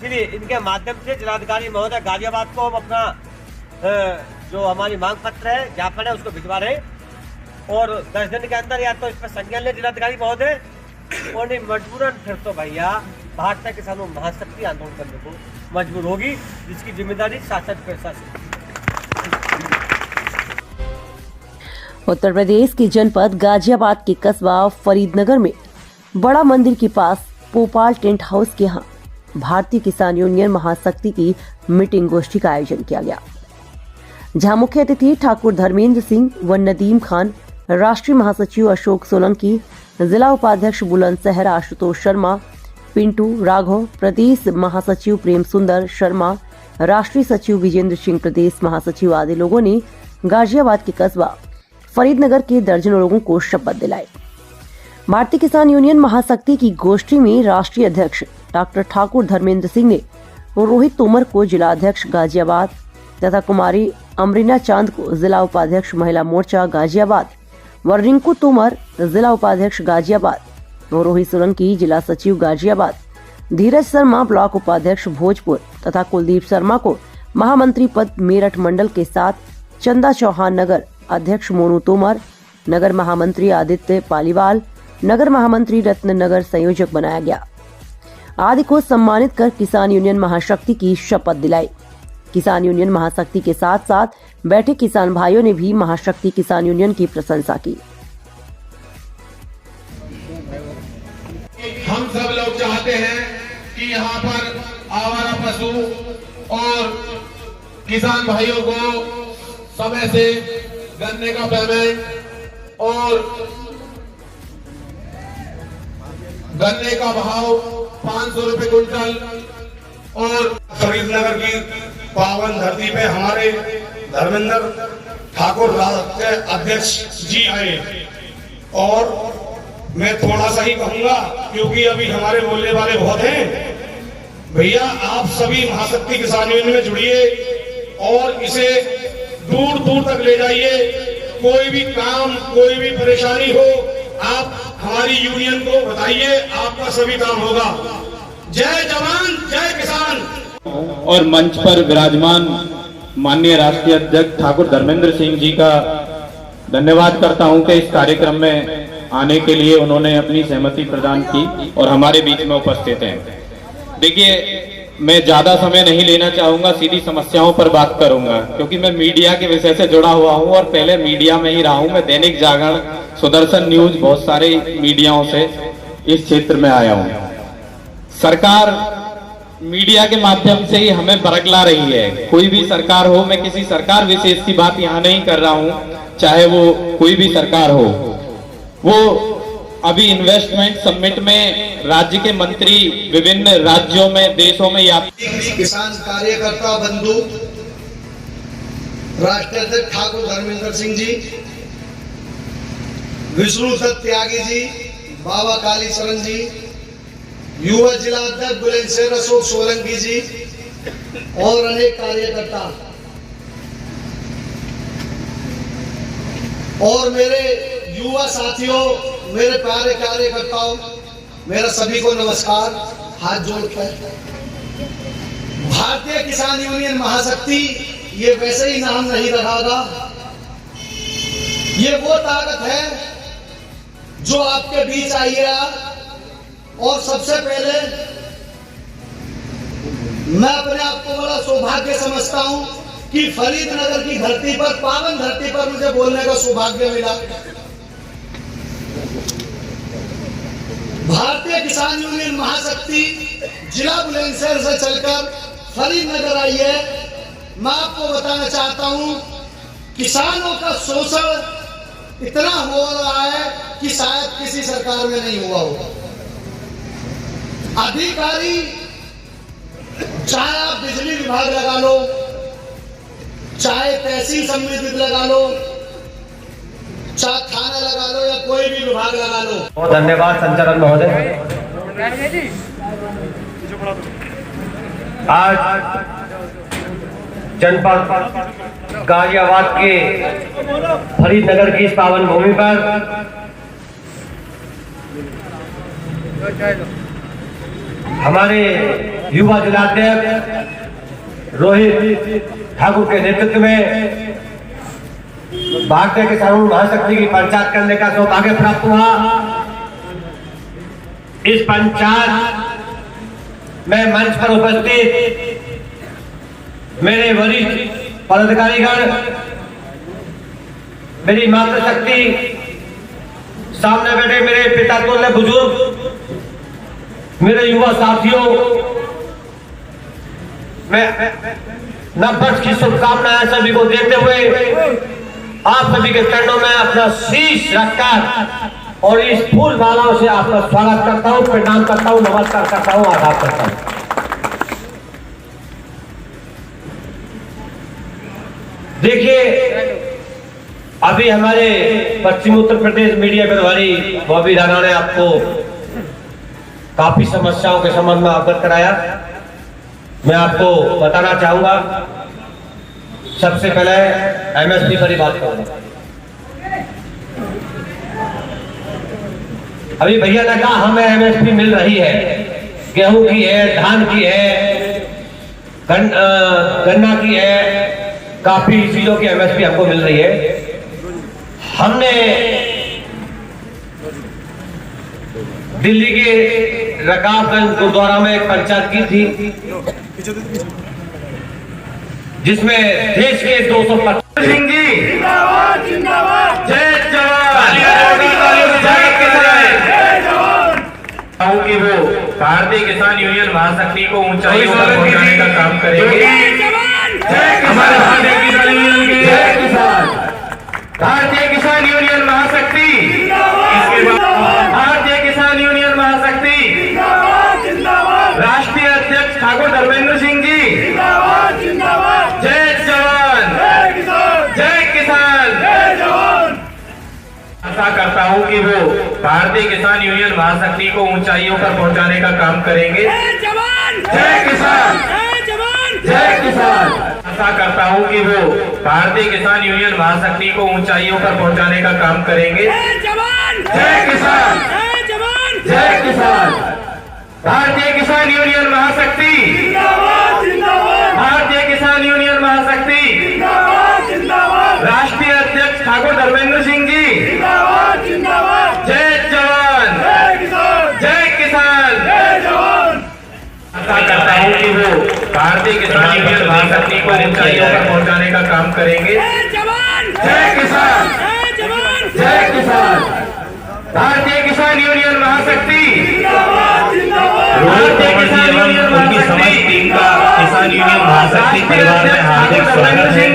इसलिए इनके माध्यम से जिलाधिकारी महोदय गाजियाबाद को हम अपना जो हमारी मांग पत्र है, ज्ञापन है, उसको भिजवा रहे और 10 दिन के अंदर या तो इस पर संज्ञान ले जिलाधिकारी महोदय और नहीं मजबूरन फिर तो भैया भारतीय किसानों महाशक्ति आंदोलन करने को मजबूर होगी, जिसकी जिम्मेदारी शासन प्रशासन। उत्तर प्रदेश के जनपद गाजियाबाद के कस्बा फरीदनगर में बड़ा मंदिर के पास पोपाल टेंट हाउस के यहाँ भारतीय किसान यूनियन महाशक्ति की मीटिंग गोष्ठी का आयोजन किया गया, जहां मुख्य अतिथि ठाकुर धर्मेंद्र सिंह व नदीम खान, राष्ट्रीय महासचिव अशोक सोलंकी, जिला उपाध्यक्ष बुलंद सहरा आशुतोष शर्मा, पिंटू राघव, प्रदेश महासचिव प्रेम सुंदर शर्मा, राष्ट्रीय सचिव विजेंद्र सिंह, प्रदेश महासचिव आदि लोगों ने गाजियाबाद के कस्बा फरीदनगर के दर्जनों लोगों को शपथ दिलाई। भारतीय किसान यूनियन महाशक्ति की गोष्ठी में राष्ट्रीय अध्यक्ष डॉक्टर ठाकुर धर्मेंद्र सिंह ने रोहित तोमर को जिला अध्यक्ष गाजियाबाद तथा कुमारी अमरीना चांद को जिला उपाध्यक्ष महिला मोर्चा गाजियाबाद व रिंकू तोमर जिला उपाध्यक्ष गाजियाबाद व रोहित सोलंकी जिला सचिव गाजियाबाद, धीरज शर्मा ब्लॉक उपाध्यक्ष भोजपुर तथा कुलदीप शर्मा को महामंत्री पद मेरठ मंडल के साथ, चंदा चौहान नगर अध्यक्ष मोनू तोमर, नगर महामंत्री आदित्य पालीवाल, नगर महामंत्री रत्ननगर संयोजक बनाया गया आदि को सम्मानित कर किसान यूनियन महाशक्ति की शपथ दिलाई। किसान यूनियन महाशक्ति के साथ साथ बैठे किसान भाइयों ने भी महाशक्ति किसान यूनियन की प्रशंसा की। हम सब लोग चाहते हैं कि यहाँ पर आवारा पशु और किसान भाइयों को समय से गन्ने का पेमेंट और गन्ने का भाव 500 रुपए क्विंटल और फरीदनगर की पावन धरती पे हमारे धर्मेंद्र ठाकुर के अध्यक्ष जी आए और मैं थोड़ा सा ही कहूंगा क्योंकि अभी हमारे बोलने वाले बहुत हैं। भैया आप सभी महाशक्ति किसान यूनियन में जुड़िए और इसे दूर दूर तक ले जाइए। कोई भी काम, कोई भी परेशानी हो, आप हमारी यूनियन को बताइए, आपका सभी काम होगा। जय जवान जय किसान। और मंच पर विराजमान माननीय राष्ट्रीय अध्यक्ष ठाकुर धर्मेंद्र सिंह जी का धन्यवाद करता हूं कि इस कार्यक्रम में आने के लिए उन्होंने अपनी सहमति प्रदान की और हमारे बीच में उपस्थित हैं। देखिए, मैं ज्यादा समय नहीं लेना चाहूंगा, सीधी समस्याओं पर बात करूंगा क्योंकि मैं मीडिया के विषय से जुड़ा हुआ हूं और पहले मीडिया में ही रहा हूं। मैं दैनिक जागरण, सुदर्शन न्यूज, बहुत सारे मीडियाओं से इस क्षेत्र में आया हूं। सरकार मीडिया के माध्यम से ही हमें बरगला रही है। कोई भी सरकार हो, मैं किसी सरकार विशेष की बात यहाँ नहीं कर रहा हूँ, चाहे वो कोई भी सरकार हो। वो अभी इन्वेस्टमेंट समिट में राज्य के मंत्री विभिन्न राज्यों में, देशों में किसान कार्यकर्ता बंधु राष्ट्रीय अध्यक्ष ठाकुर धर्मेंद्र सिंह जी, विष्णु दत्त त्यागी जी, बाबा काली शरण जी, युवा जिला अध्यक्ष बुलंद सहरा अशोक सोलंकी जी और अनेक कार्यकर्ता और मेरे युवा साथियों, मेरे प्यारे कार्यकर्ताओं, मेरा सभी को नमस्कार। हाथ जोड़कर भारतीय किसान यूनियन महाशक्ति ये वैसे ही नाम नहीं रखागा। ये वो ताकत है जो आपके बीच आई है। और सबसे पहले मैं अपने आप को बड़ा सौभाग्य समझता हूं कि फरीदनगर की धरती पर, पावन धरती पर मुझे बोलने का सौभाग्य मिला। भारतीय किसान यूनियन महाशक्ति जिला बुलंदशहर से चलकर फरीदनगर आई है। मैं आपको बताना चाहता हूं, किसानों का शोषण इतना हो रहा है कि शायद किसी सरकार में नहीं हुआ होगा। अधिकारी, चाहे आप बिजली विभाग लगा लो, चाहे तहसील समिति लगा लो, चाहे थाना लगा लो या कोई भी विभाग लगा लो। बहुत धन्यवाद संचालक महोदय। आज जनपद गाजियाबाद के फरीदनगर की इस पावन भूमि पर हमारे युवा जिलाध्यक्ष रोहित ठाकुर के नेतृत्व में भारतीय किसान महाशक्ति की पंचायत करने का सौभाग्य प्राप्त हुआ। इस पंचायत में मंच पर उपस्थित मेरे वरिष्ठ पदाधिकारीगण, मेरी मातृशक्ति, सामने बैठे मेरे पिता तुल्य बुजुर्ग, मेरे युवा साथियों, मैं नववर्ष की शुभकामनाएं सभी को देते हुए आप सभी के चरणों में अपना शीश रखकर और इस फूल मालाओं से आपका स्वागत करता हूं, प्रणाम करता हूं, नमस्कार करता हूं, आदाब करता हूं। देखिए, अभी हमारे पश्चिम उत्तर प्रदेश मीडिया प्रभारी बॉबी राणा ने आपको काफी समस्याओं के संबंध में अवगत कराया। मैं आपको बताना चाहूंगा, सबसे पहले एमएसपी पर ही बात करूंगा। अभी भैया ने कहा हमें एमएसपी मिल रही है, गेहूं की है, धान की है, गन्ना की है, काफी चीजों की एमएसपी हमको मिल रही है। हमने दिल्ली के रकाबगंज गुरुद्वारा में एक पंचायत की थी, जिसमें देश के 225 सिंह जी जय जवान कि वो भारतीय किसान यूनियन महाशक्ति को ऊंचाइयों पर पहुंचाने का काम करेंगे। हमारे भारतीय किसान यूनियन की भारतीय किसान यूनियन महाशक्ति, इसके बाद भारतीय किसान यूनियन महाशक्ति राष्ट्रीय अध्यक्ष ठाकुर धर्मेंद्र सिंह जी जय जवान जय किसान। आशा करता हूं कि वो भारतीय किसान यूनियन महाशक्ति को ऊंचाइयों पर पहुंचाने का काम करेंगे। जय किसान जय किसान। आशा करता हूं कि वो भारतीय किसान यूनियन महाशक्ति को ऊंचाइयों पर पहुंचाने का काम करेंगे। जय किसान जय किसान। भारतीय किसान यूनियन महाशक्ति, भारतीय किसान यूनियन महाशक्ति राष्ट्रीय अध्यक्ष ठाकुर धर्मेंद्र सिंह जी जय जवान जय किसान। आशा करता हूं कि वो भारतीय किसान यूनियन महाशक्ति को ऊंचाइयों पर पहुंचाने का काम करेंगे। जय किसान जय किसान। भारतीय किसान यूनियन महाशक्ति, भारतीय किसान यूनियन महाशक्ति टीम का किसान यूनियन महाशक्ति परिवार में हार्दिक स्वागत है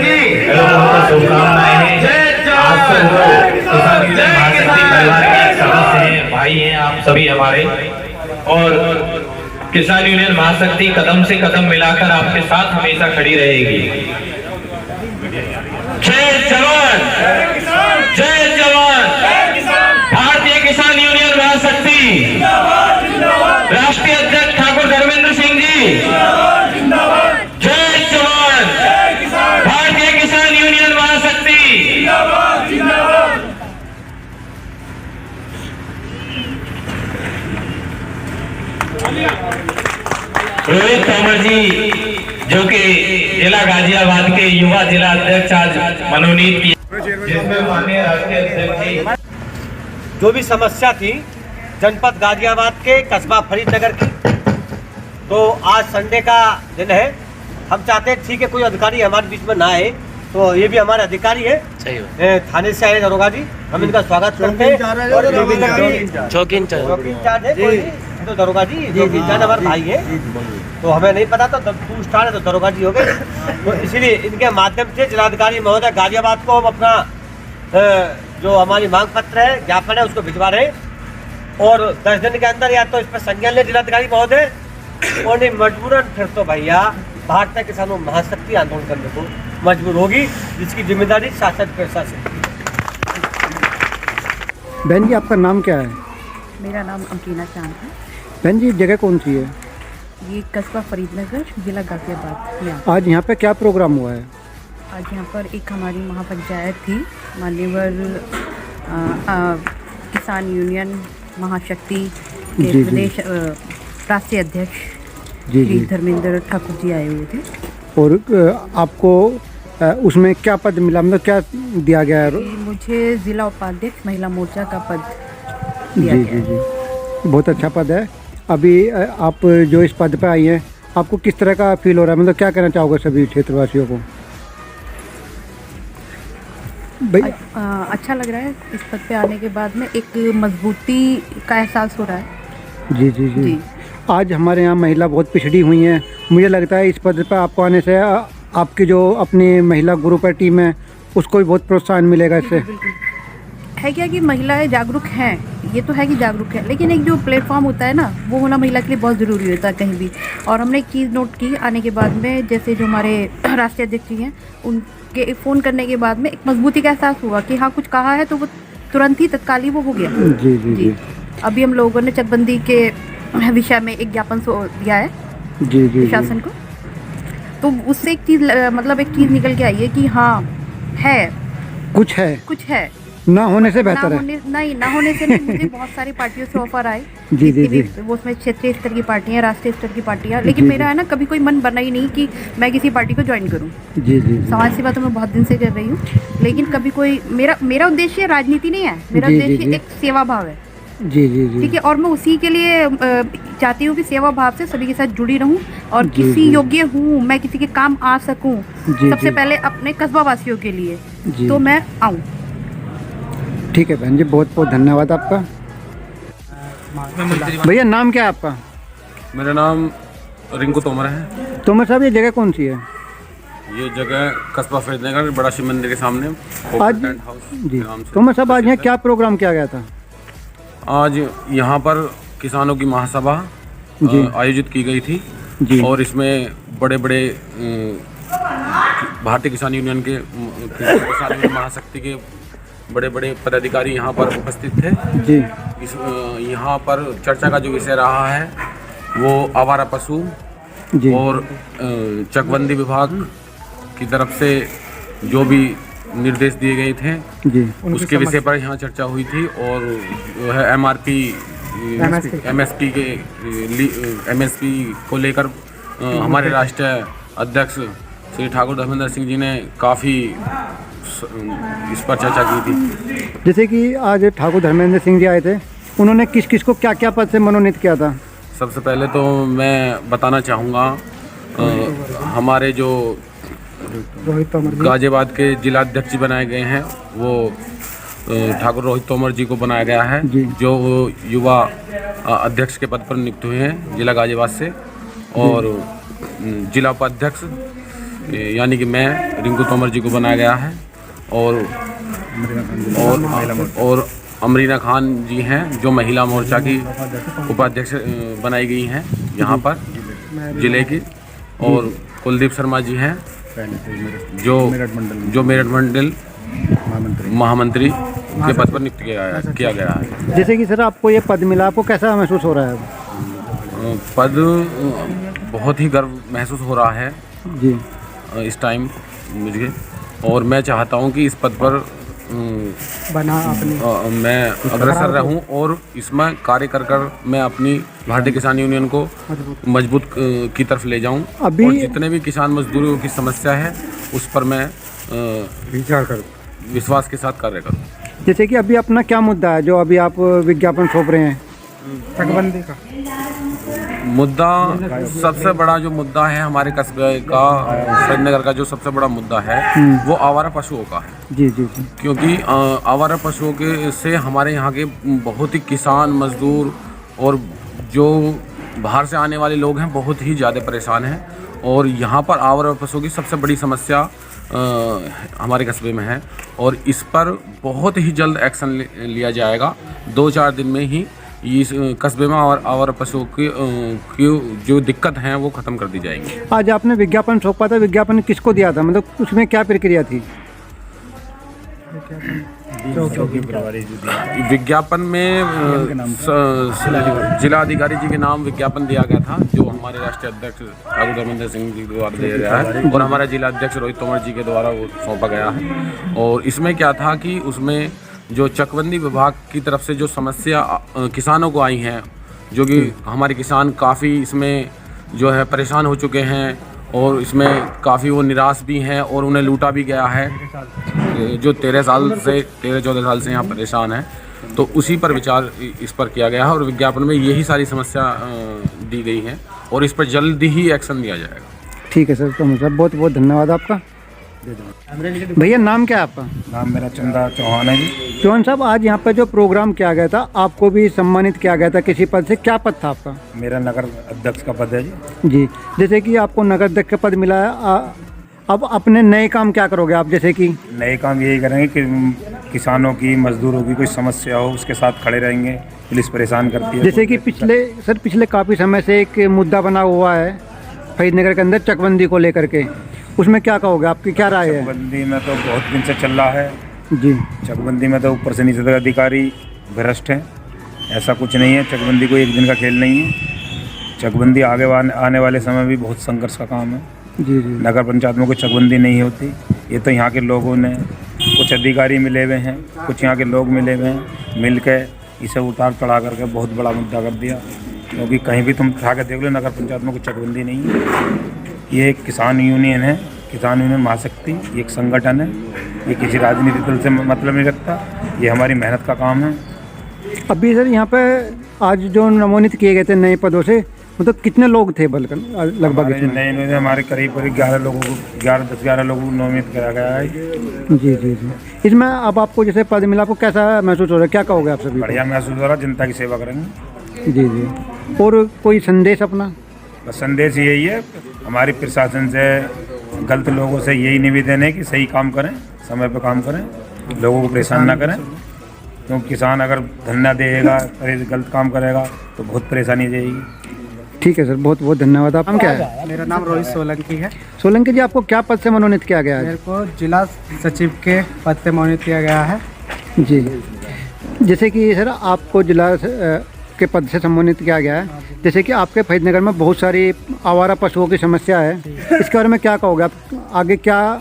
एवं उनको शुभकामनाएं हैं। आप सब किसान यूनियन महाशक्ति परिवार के सदस्य हैं, भाई हैं आप सभी हमारे, और किसान यूनियन महाशक्ति कदम से कदम मिलाकर आपके साथ हमेशा खड़ी रहेगी। जय जवान जय जवान। भारतीय किसान यूनियन महाशक्ति राष्ट्रीय अध्यक्ष ठाकुर धर्मेंद्र सिंह जी जय जवान। भारतीय किसान यूनियन महाशक्ति। रोहित तोमर जी, जो कि जिला गाजियाबाद के युवा जिला अध्यक्ष आज मनोनीत किए, जिसमें माननीय राष्ट्रीय अध्यक्ष जी जो भी समस्या थी जनपद गाजियाबाद के कस्बा फरीदनगर की, तो आज संडे का दिन है। हम चाहते हैं ठीक है कोई अधिकारी हमारे बीच में ना आए, तो ये भी हमारे अधिकारी है, थाने से आए दरोगा जी, हम इनका स्वागत करते हैं। चौकी इंचार्ज है तो दरोगा जी, चौकी इंचार्ज हमारे भाई है, तो हमें नहीं पता था, तू स्टार है तो दरोगा जी हो गए। तो इसीलिए इनके माध्यम से जिलाधिकारी महोदय गाजियाबाद को हम अपना जो हमारी मांग पत्र है, ज्ञापन है, उसको भिजवा रहे हैं, और 10 दिन के अंदर या तो इस पर संज्ञान ले जिलाधिकारी महोदय, और नहीं मजबूरन फिर तो भैया भारतीय किसानों महाशक्ति आंदोलन करने को मजबूर होगी, जिसकी जिम्मेदारी शासन प्रशासन। बहन जी, आपका नाम क्या है? मेरा नाम अंकिना चांद है। बहन जी, जगह कौन सी है? ये कस्बा फरीदनगर, जिला गाजियाबाद में। आज यहाँ पे क्या प्रोग्राम हुआ है? आज यहाँ पर एक हमारी महापंचायत थी, मान्यवर किसान यूनियन महाशक्ति के प्रदेश राष्ट्रीय अध्यक्ष जी जी। श्री धर्मेंद्र ठाकुर जी आए हुए थे। और आपको उसमें क्या पद मिला, मतलब क्या दिया गया है? मुझे जिला उपाध्यक्ष महिला मोर्चा का पद जी दिया जी गया है। जी, बहुत अच्छा पद है। अभी आप जो इस पद पे आई हैं, आपको किस तरह का फील हो रहा है, मतलब क्या कहना चाहोगे सभी क्षेत्रवासियों को? भाई अच्छा लग रहा है इस पद पे आने के बाद में, एक मजबूती का एहसास हो रहा है। जी जी जी, जी। आज हमारे यहाँ महिला बहुत पिछड़ी हुई हैं। मुझे लगता है इस पद पर आपको आने से आपकी जो अपनी महिला ग्रुप है, टीम है, उसको भी बहुत प्रोत्साहन मिलेगा इससे। बिल्कुल है क्या कि महिलाएं जागरूक हैं, ये तो है कि जागरूक है, लेकिन एक जो प्लेटफॉर्म होता है ना, वो होना महिला के लिए बहुत ज़रूरी होता है कहीं भी। और हमने एक चीज़ नोट की आने के बाद में, जैसे जो हमारे राष्ट्रीय अध्यक्ष जी हैं, उनके फ़ोन करने के बाद में एक मजबूती का एहसास हुआ कि हाँ कुछ कहा है तो वो तुरंत ही तत्काल ही वो हो गया। जी जी जी, अभी हम लोगों ने चकबंदी के विषय में एक ज्ञापन दिया है जी जी प्रशासन को, तो उससे एक चीज़ मतलब एक चीज़ निकल के आई है कि हाँ है, कुछ है, ना होने से बेहतर है। ना होने से नहीं। मुझे बहुत सारी पार्टियों से ऑफर आए, जी जी जितनी जी, भी वो उसमें क्षेत्रीय स्तर की पार्टियां, राष्ट्रीय स्तर की पार्टियां, लेकिन जी, मेरा है ना कभी कोई मन बना ही नहीं कि मैं किसी पार्टी को ज्वाइन करूं। जी जी जी, समाज सेवा तो मैं बहुत दिन से कर रही हूँ, लेकिन कभी कोई मेरा उद्देश्य राजनीति नहीं है, मेरा जी, जी, उद्देश्य जी। एक सेवा भाव है। जी जी जी, ठीक है, और मैं उसी के लिए चाहती हूँ कि सेवा भाव से सभी के साथ जुड़ी रहूं और जी, किसी जी। योग्य हूँ, मैं किसी के काम आ सकूं, जी, सबसे जी। पहले अपने कस्बा वासियों के लिए, जी। तो मैं आऊँ। ठीक है बहन जी, बहुत बहुत धन्यवाद आपका। भैया नाम क्या है आपका? मेरा नाम रिंकू तोमर है। तोमर साहब, ये जगह कौन सी है? ये जगह कस्बा फरीदनगर बड़ा शिव मंदिर के सामने आज टेंट हाउस जी, के नाम से तोमर साहब आज यहाँ क्या प्रोग्राम किया गया था? आज यहाँ पर किसानों की महासभा जी। आयोजित की गई थी जी। और इसमें बड़े बड़े भारतीय किसान यूनियन के किसान यूनियन महाशक्ति के बड़े बड़े पदाधिकारी यहाँ पर उपस्थित थे। जी इस यहाँ पर चर्चा का जो विषय रहा है वो आवारा पशु जी और चकबंदी विभाग की तरफ से जो भी निर्देश दिए गए थे जी, उसके विषय पर यहाँ चर्चा हुई थी। और जो है एमएसपी को लेकर हमारे राष्ट्रीय अध्यक्ष श्री ठाकुर धर्मेंद्र सिंह जी ने काफ़ी इस पर चर्चा की थी। जैसे कि आज ठाकुर धर्मेंद्र सिंह जी आए थे, उन्होंने किस किस को क्या क्या पद से मनोनीत किया था? सबसे पहले तो मैं बताना चाहूँगा हमारे जो गाजियाबाद के जिलाध्यक्ष बनाए गए हैं वो ठाकुर रोहित तोमर जी को बनाया गया है, जो युवा अध्यक्ष के पद पर नियुक्त हुए हैं जिला गाजियाबाद से। और जिला उपाध्यक्ष यानी कि मैं रिंकू तोमर जी को बनाया गया है। और अमरीना खान जी हैं जो महिला मोर्चा की उपाध्यक्ष बनाई गई हैं यहाँ पर जिले की। और कुलदीप शर्मा जी हैं जो मेरठ मंडल महामंत्री के पद पर नियुक्त किया गया है। जैसे कि सर आपको ये पद मिला, आपको कैसा महसूस हो रहा है? पद बहुत ही गर्व महसूस हो रहा है जी इस टाइम मुझे, और मैं चाहता हूं कि इस पद पर मैं अग्रसर रहूं और इसमें कार्य कर मैं अपनी भारतीय किसान यूनियन को मजबूत की तरफ ले जाऊं। अभी और जितने भी किसान मजदूरों की समस्या है उस पर मैं विश्वास के साथ कार्य करूं। जैसे कि अभी अपना क्या मुद्दा है जो अभी आप विज्ञापन सौंप रहे हैं? चकबंदी का मुद्दा, सबसे बड़ा जो मुद्दा है हमारे कस्बे का, फरीदनगर का जो सबसे बड़ा मुद्दा है वो आवारा पशुओं का है। जी जी जी, क्योंकि आवारा पशुओं के से हमारे यहाँ के बहुत ही किसान मजदूर और जो बाहर से आने वाले लोग हैं बहुत ही ज़्यादा परेशान हैं। और यहाँ पर आवारा पशुओं की सबसे बड़ी समस्या हमारे कस्बे में है और इस पर बहुत ही जल्द एक्शन लिया जाएगा। 2-4 दिन में ही इस कस्बे में आवारा पशुओं की जो दिक्कत हैं वो ख़त्म कर दी जाएंगी। आज आपने विज्ञापन सौंपा था, विज्ञापन किसको दिया था, मतलब उसमें क्या प्रक्रिया थी? विज्ञापन में जिलाधिकारी जी के नाम विज्ञापन दिया गया था जो हमारे राष्ट्रीय अध्यक्ष ठाकुर धर्मेंद्र सिंह जी के द्वारा दिया गया है और हमारे जिलाध्यक्ष रोहित तोमर जी के द्वारा वो सौंपा गया है। और इसमें क्या था कि उसमें जो चकबंदी विभाग की तरफ से जो समस्या किसानों को आई हैं, जो कि हमारे किसान काफ़ी इसमें जो है परेशान हो चुके हैं और इसमें काफ़ी वो निराश भी हैं और उन्हें लूटा भी गया है। जो 13-14 साल से यहाँ परेशान हैं, तो उसी पर विचार इस पर किया गया है और विज्ञापन में यही सारी समस्या दी गई है और इस पर जल्दी ही एक्शन लिया जाएगा। ठीक है सर, तो मुझे बहुत बहुत धन्यवाद आपका। भैया नाम क्या है आपका? नाम मेरा चंदा चौहान है जी। चौहान साहब, आज यहाँ पे जो प्रोग्राम किया गया था, आपको भी सम्मानित किया गया था किसी पद से, क्या पद था आपका? मेरा नगर अध्यक्ष का पद है जी। जी, जैसे कि आपको नगर अध्यक्ष का पद मिला है, अब अपने नए काम क्या करोगे आप? जैसे कि नए काम यही करेंगे कि किसानों की, मजदूरों की कोई समस्या हो उसके साथ खड़े रहेंगे। पुलिस परेशान करती है। जैसे कि पिछले काफ़ी समय से एक मुद्दा बना हुआ है फरीदनगर के अंदर चकबंदी को लेकर के, उसमें क्या कहोगे, आपकी क्या राय है? चकबंदी में तो बहुत दिन से चल रहा है जी। चकबंदी में तो ऊपर से नीचे तक अधिकारी भ्रष्ट हैं, ऐसा कुछ नहीं है। चकबंदी कोई एक दिन का खेल नहीं है। चकबंदी आगे आने वाले समय भी बहुत संघर्ष का काम है। जी जी। नगर पंचायत में कोई चकबंदी नहीं होती। ये तो यहाँ के लोगों ने, कुछ अधिकारी मिले हुए हैं, कुछ यहाँ के लोग मिले हुए हैं, मिल के इसे उतार चढ़ा करके बहुत बड़ा मुद्दा कर दिया। क्योंकि कहीं भी तुम उठा के देख लो, नगर पंचायत में कोई चकबंदी नहीं है। ये एक किसान यूनियन है, किसान यूनियन महाशक्ति, ये एक संगठन है। ये किसी राजनीतिक दल से मतलब नहीं रखता, ये हमारी मेहनत का काम है। अभी सर यहाँ पे आज जो नमोनित किए गए थे नए पदों से, मतलब कितने लोग थे बल्कि लगभग? नए हमारे करीब 11 लोगों को 10-11 लोगों को नोमित किया गया है। जी जी जी। इसमें अब आपको जैसे पद मिला, आपको कैसा महसूस हो रहा है, क्या कहोगे आप सभी? बढ़िया महसूस हो रहा है, जनता की सेवा करेंगे। जी जी। और कोई संदेश अपना? बस संदेश यही है, हमारी प्रशासन से, गलत लोगों से यही निवेदन है कि सही काम करें, समय पर काम करें, लोगों को परेशान ना करें। क्योंकि किसान अगर धन्ना देगा, गलत काम करेगा तो बहुत परेशानी जाएगी। ठीक है सर, बहुत बहुत धन्यवाद। आप क्या है? मेरा नाम रोहित सोलंकी है। सोलंकी जी, आपको क्या पद से मनोनीत किया गया है? मेरे को जिला सचिव के पद से मनोनीत किया गया है। जी, जैसे कि सर आपको जिला के पद से सम्मानित किया गया है, जैसे कि आपके फरीदनगर में बहुत सारी आवारा पशुओं की समस्या है, इसके बारे में क्या कहोगे आप? आगे क्या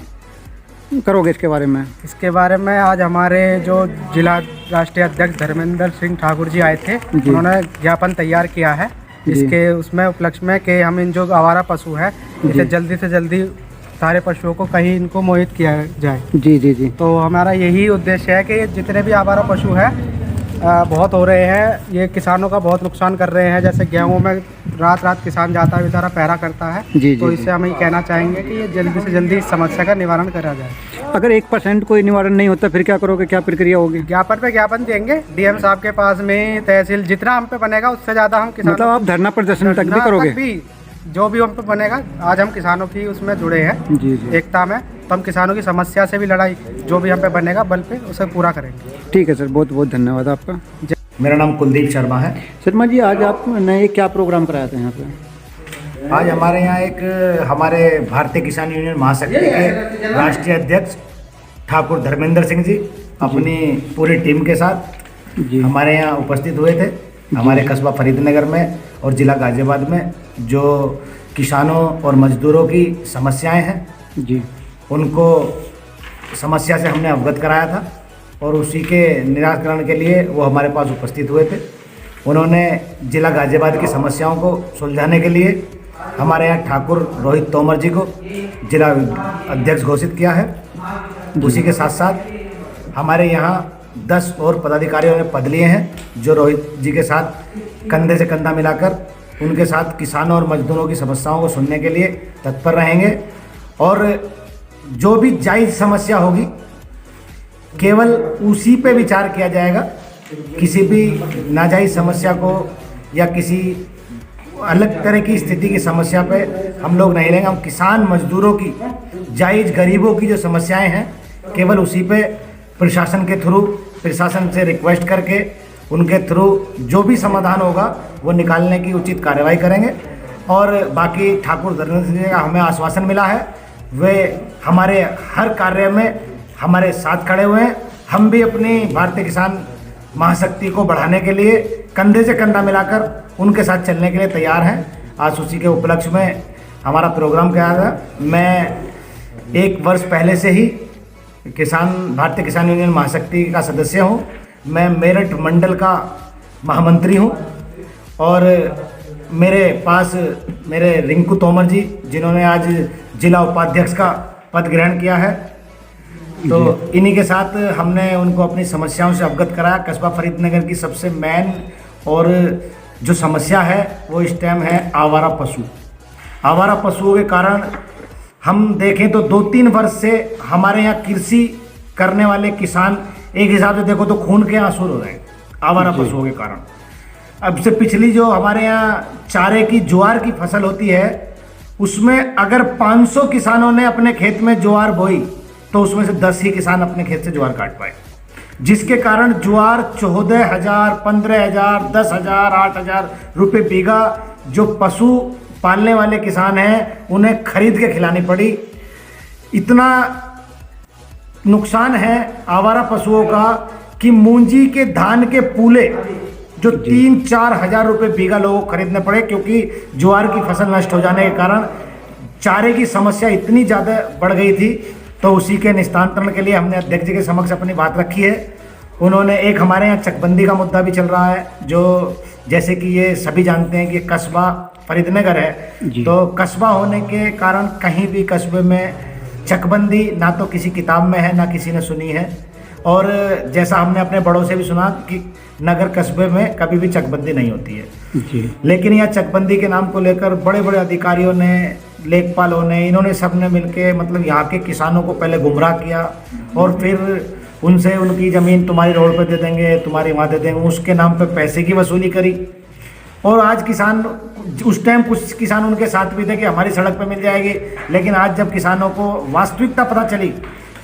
करोगे इसके बारे में? इसके बारे में आज हमारे जो जिला राष्ट्रीय अध्यक्ष धर्मेंद्र सिंह ठाकुर जी आए थे, उन्होंने ज्ञापन तैयार किया है इसके उसमें उपलक्ष्य में कि हम इन जो आवारा पशु है, इसे जल्दी से जल्दी सारे पशुओं को कहीं इनको मोहित किया जाए। जी जी जी। तो हमारा यही उद्देश्य है कि जितने भी आवारा पशु हैं बहुत हो रहे हैं, ये किसानों का बहुत नुकसान कर रहे हैं। जैसे गेहूं में रात किसान जाता है, बेचारा पहरा करता है। जी, तो जी, इससे हम ये कहना चाहेंगे कि ये जल्दी से जल्दी इस समस्या का निवारण करा जाए। अगर 1% कोई निवारण नहीं होता फिर क्या करोगे, क्या प्रक्रिया होगी? ज्ञापन पे ज्ञापन देंगे डीएम साहब के पास में, तहसील, जितना हम पे बनेगा उससे ज़्यादा हम किसान, मतलब आप धरना प्रदर्शन तक भी करोगे? जो भी हम पे बनेगा। आज हम किसानों की उसमें जुड़े हैं, जी जी, एकता में, तो हम किसानों की समस्या से भी लड़ाई, जो भी हम पे बनेगा बल पे, उसे पूरा करेंगे। ठीक है सर, बहुत बहुत धन्यवाद आपका। मेरा नाम कुलदीप शर्मा है। शर्मा जी, आज आपने क्या प्रोग्राम कराया था यहाँ पे? आज हमारे यहाँ एक हमारे भारतीय किसान यूनियन महाशक्ति के राष्ट्रीय अध्यक्ष ठाकुर धर्मेंद्र सिंह जी अपनी पूरी टीम के साथ हमारे यहाँ उपस्थित हुए थे। हमारे कस्बा फरीदनगर में और ज़िला गाज़ियाबाद में जो किसानों और मजदूरों की समस्याएं हैं जी, उनको समस्या से हमने अवगत कराया था और उसी के निराकरण के लिए वो हमारे पास उपस्थित हुए थे। उन्होंने ज़िला गाज़ियाबाद की समस्याओं को सुलझाने के लिए हमारे यहाँ ठाकुर रोहित तोमर जी को जिला अध्यक्ष घोषित किया है। उसी के साथ साथ हमारे यहाँ 10 और पदाधिकारियों ने पद लिए हैं जो रोहित जी के साथ कंधे से कंधा मिलाकर उनके साथ किसानों और मजदूरों की समस्याओं को सुनने के लिए तत्पर रहेंगे और जो भी जायज़ समस्या होगी केवल उसी पे विचार किया जाएगा। किसी भी नाजायज़ समस्या को या किसी अलग तरह की स्थिति की समस्या पे हम लोग नहीं रहेंगे। हम किसान मजदूरों की, जायज़ गरीबों की जो समस्याएं हैं केवल उसी पे प्रशासन के थ्रू, प्रशासन से रिक्वेस्ट करके उनके थ्रू जो भी समाधान होगा वो निकालने की उचित कार्रवाई करेंगे। और बाकी ठाकुर धर्मेंद्र सिंह जी का हमें आश्वासन मिला है, वे हमारे हर कार्य में हमारे साथ खड़े हुए हैं। हम भी अपनी भारतीय किसान महाशक्ति को बढ़ाने के लिए कंधे से कंधा मिलाकर उनके साथ चलने के लिए तैयार हैं। आज उसी के उपलक्ष्य में हमारा प्रोग्राम किया था। मैं 1 वर्ष पहले से ही भारतीय किसान यूनियन महाशक्ति का सदस्य हूँ। मैं मेरठ मंडल का महामंत्री हूँ और मेरे पास मेरे रिंकू तोमर जी, जिन्होंने आज जिला उपाध्यक्ष का पद ग्रहण किया है, तो इन्हीं के साथ हमने उनको अपनी समस्याओं से अवगत कराया। कस्बा फरीदनगर की सबसे मेन और जो समस्या है वो इस टाइम है आवारा पशु। आवारा पशुओं के कारण हम देखें तो 2-3 वर्ष से हमारे यहाँ कृषि करने वाले किसान, एक हिसाब से देखो तो खून के आंसू हो रहे हैं आवारा पशुओं के कारण। अब से पिछली जो हमारे यहाँ चारे की ज्वार की फसल होती है, उसमें अगर 500 किसानों ने अपने खेत में ज्वार बोई तो उसमें से 10 ही किसान अपने खेत से ज्वार काट पाए, जिसके कारण ज्वार 14,000, 15,000, 10,000, 8,000 रुपये बीघा जो पशु पालने वाले किसान हैं उन्हें खरीद के खिलानी पड़ी। इतना नुकसान है आवारा पशुओं का कि मूंजी के धान के पूले जो 3-4 हज़ार रुपये बीघा लोगों को खरीदने पड़े, क्योंकि ज्वार की फसल नष्ट हो जाने के कारण चारे की समस्या इतनी ज़्यादा बढ़ गई थी। तो उसी के निस्तारण के लिए हमने अध्यक्ष जी के समक्ष अपनी बात रखी है। उन्होंने एक हमारे यहाँ चकबंदी का मुद्दा भी चल रहा है, जो जैसे कि ये सभी जानते हैं कि कस्बा फरीदनगर है, तो कस्बा होने के कारण कहीं भी कस्बे में चकबंदी ना तो किसी किताब में है ना किसी ने सुनी है। और जैसा हमने अपने बड़ों से भी सुना कि नगर कस्बे में कभी भी चकबंदी नहीं होती है, लेकिन यह चकबंदी के नाम को लेकर बड़े बड़े अधिकारियों ने, लेखपालों ने, इन्होंने सब ने मिलकर मतलब यहाँ के किसानों को पहले गुमराह किया और फिर उनसे उनकी ज़मीन तुम्हारी रोड पे दे देंगे, तुम्हारी वहाँ दे देंगे, उसके नाम पे पैसे की वसूली करी। और आज किसान, उस टाइम कुछ किसान उनके साथ भी थे कि हमारी सड़क पे मिल जाएगी, लेकिन आज जब किसानों को वास्तविकता पता चली,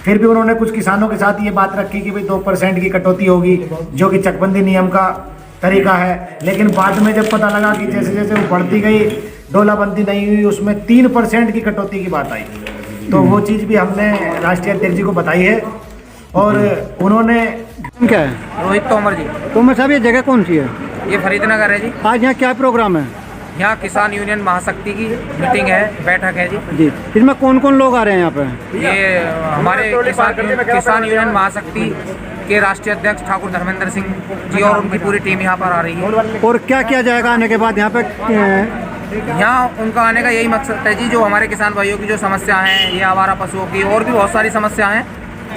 फिर भी उन्होंने कुछ किसानों के साथ ये बात रखी कि भाई 2% की कटौती होगी, जो कि चकबंदी नियम का तरीका है। लेकिन बाद में जब पता लगा कि जैसे जैसे वो बढ़ती गई, डोलाबंदी नहीं हुई, उसमें 3% की कटौती की बात आई, तो वो चीज़ भी हमने राष्ट्रीय अध्यक्ष जी को बताई है। और उन्होंने क्या है? रोहित तोमर जी। तोमर साहब, ये जगह कौन सी है? ये फरीदनगर है जी। आज यहाँ क्या प्रोग्राम है? यहाँ किसान यूनियन महाशक्ति की मीटिंग है, बैठक है जी। इसमें कौन कौन लोग आ रहे हैं यहाँ पे? ये हमारे किसान यूनियन महाशक्ति के राष्ट्रीय अध्यक्ष ठाकुर धर्मेंद्र सिंह जी और उनकी पूरी टीम यहाँ पर आ रही है। और क्या किया जाएगा आने के बाद यहाँ पे? यहाँ उनका आने का यही मकसद है जी, जो हमारे किसान भाइयों की जो समस्या हैं, ये आवारा पशुओं की और भी बहुत सारी समस्या हैं,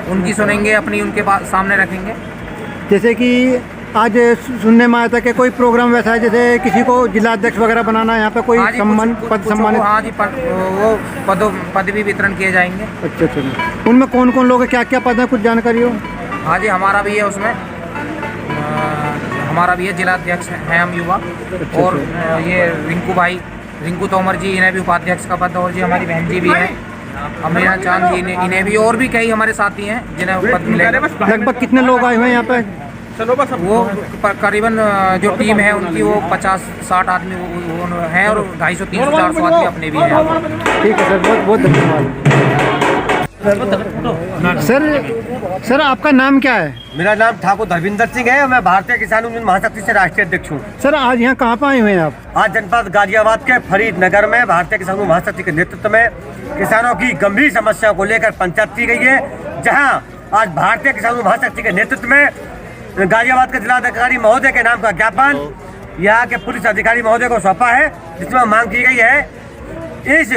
उनकी सुनेंगे, अपनी उनके सामने रखेंगे। जैसे कि आज सुनने में आया था कि कोई प्रोग्राम वैसा है, जैसे किसी को जिला अध्यक्ष वगैरह बनाना है, यहाँ पे कोई सम्मान पद सम्मानित? हाँ जी, वो पद भी वितरण किए जाएंगे। अच्छा। उनमें कौन कौन लोग हैं, क्या क्या पद हैं, कुछ जानकारी हो? हाँ जी, हमारा भी है उसमें, हमारा भी है जिला अध्यक्ष हैं हम युवा। और ये रिंकू तोमर जी, इन्हें भी उपाध्यक्ष का पद, और जी हमारी बहन जी भी हैं अमीना चांद जी, इन्हें भी, और भी कई हमारे साथी हैं जिन्हें पद मिलेगा। लगभग कितने लोग आए हुए हैं यहाँ पे? वो करीबन जो टीम है उनकी वो 50-60 आदमी हैं, और 250-300-400 आदमी अपने भी हैं। ठीक है सर, बहुत बहुत धन्यवाद। सर आपका नाम क्या है? मेरा नाम ठाकुर धर्मेंद्र सिंह है और मैं भारतीय किसान यूनियन महाशक्ति से राष्ट्रीय अध्यक्ष हूँ। सर आज यहाँ कहाँ पर आए हुए हैं आप? आज जनपद गाजियाबाद के फरीदनगर में भारतीय किसान यूनियन महाशक्ति के नेतृत्व में किसानों की गंभीर समस्याओं को लेकर पंचायत की गई है, जहाँ आज भारतीय किसान यूनियन महाशक्ति के नेतृत्व में गाजियाबाद के जिलाधिकारी महोदय के नाम का ज्ञापन यहाँ के पुलिस अधिकारी महोदय को सौंपा है, जिसमें मांग की गई है इस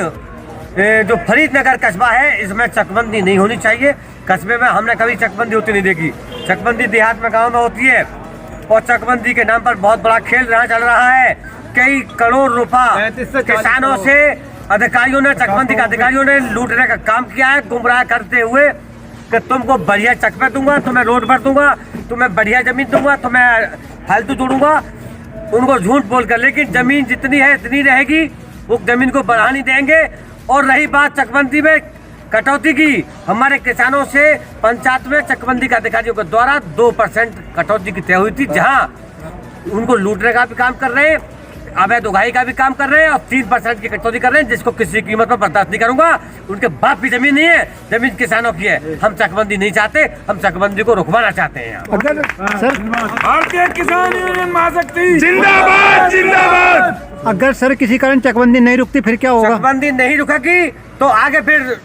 जो फरीदनगर कस्बा है इसमें चकबंदी नहीं होनी चाहिए। कस्बे में हमने कभी चकबंदी होती नहीं देखी। चकबंदी देहात में, गांव में होती है, और चकबंदी के नाम पर बहुत बड़ा खेल चल रहा है। कई करोड़ रुपया किसानों से अधिकारियों ने, चकबंदी के अधिकारियों ने लूटने का काम किया है, गुमराह करते हुए कि तुमको बढ़िया चकपे दूंगा, तुम्हें रोड पर दूंगा, तुम्हें बढ़िया जमीन दूंगा, तुम्हें फालतू जोड़ूंगा, उनको झूठ बोलकर। लेकिन जमीन जितनी है इतनी रहेगी, वो जमीन को बढ़ा नहीं देंगे। और रही बात चकबंदी में कटौती की, हमारे किसानों से पंचायत में चकबंदी के अधिकारियों के द्वारा 2% कटौती की तय हुई थी, जहां उनको लूटने का भी काम कर रहे हैं, अवैध उगाही का भी काम कर रहे हैं, और 3% की कटौती कर रहे हैं, जिसको किसी कीमत पर बर्दाश्त नहीं करूंगा। उनके बाप की जमीन नहीं है, जमीन किसानों की है। हम चकबंदी नहीं चाहते, हम चकबंदी को रुकवाना चाहते हैं। अगर सर भारतीय किसान यूनियन महाशक्ति जिंदाबाद जिंदाबाद। अगर सर किसी कारण चकबंदी नहीं रुकती फिर क्या होगा? चकबंदी नहीं रुकेगी तो आगे फिर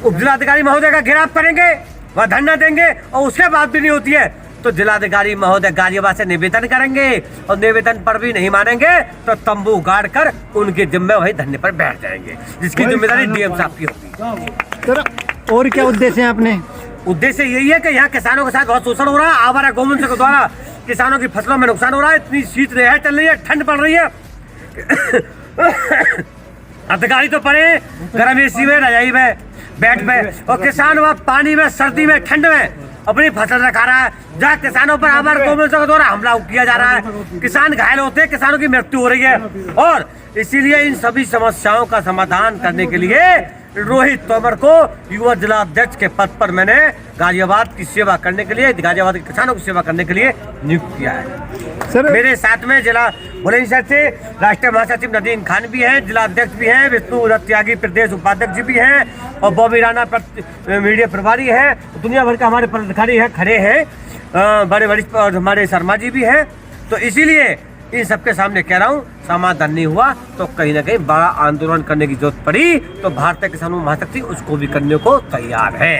उप जिलाधिकारी महोदय का घेराव करेंगे, वह धरना देंगे, और उसके बाद भी नहीं होती है तो जिलाधिकारी महोदय गाजियाबाद से निवेदन करेंगे और निवेदन पर भी नहीं मानेंगे तो तंबू गाड़ कर उनके जिम्मे वही धरने पर बैठ जाएंगे, जिसकी जिम्मेदारी डीएम साहब की होगी। सर और क्या उद्देश्य है अपने? उद्देश्य यही है कि यहाँ किसानों के साथ बहुत शोषण हो रहा है, आवारा गौमूत्र के द्वारा किसानों की फसलों में नुकसान हो रहा है, इतनी शीत लहर चल रही है, ठंड पड़ रही है। अधिकारी तो पड़े गर्म एसी में, रजाई में, बेड पे, और किसान वह पानी में, सर्दी में, ठंड में अपनी फसल रखा रहा है, जहाँ किसानों पर आवारा गौमूत्र के द्वारा हमला किया जा रहा है, किसान घायल होते हैं, किसानों की मृत्यु हो रही है। और इसीलिए इन सभी समस्याओं का समाधान करने के लिए रोहित तोमर को युवा जिला अध्यक्ष के पद पर मैंने गाजियाबाद की सेवा करने के लिए, गाजियाबाद के किसानों की सेवा करने के लिए नियुक्त किया है। सर मेरे साथ में जिला बुलंदशहर से राष्ट्रीय महासचिव नदीम खान भी हैं, जिला अध्यक्ष भी हैं, विष्णु रथ त्यागी प्रदेश उपाध्यक्ष जी भी हैं, और बॉबी राणा मीडिया प्रभारी है, दुनिया भर के हमारे पदाधिकारी हैं, खड़े हैं, बड़े वरिष्ठ, और हमारे शर्मा जी भी हैं। तो इसीलिए इन सबके सामने कह रहा हूँ, समाधान नहीं हुआ तो कहीं ना कहीं बड़ा आंदोलन करने की जरूरत पड़ी तो भारतीय किसान महाशक्ति उसको भी करने को तैयार है।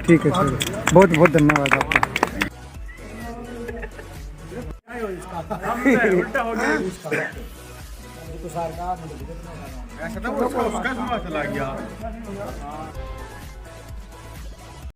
ठीक है सर, बहुत बहुत धन्यवाद आपका। ऐसा था, उसका चला गया।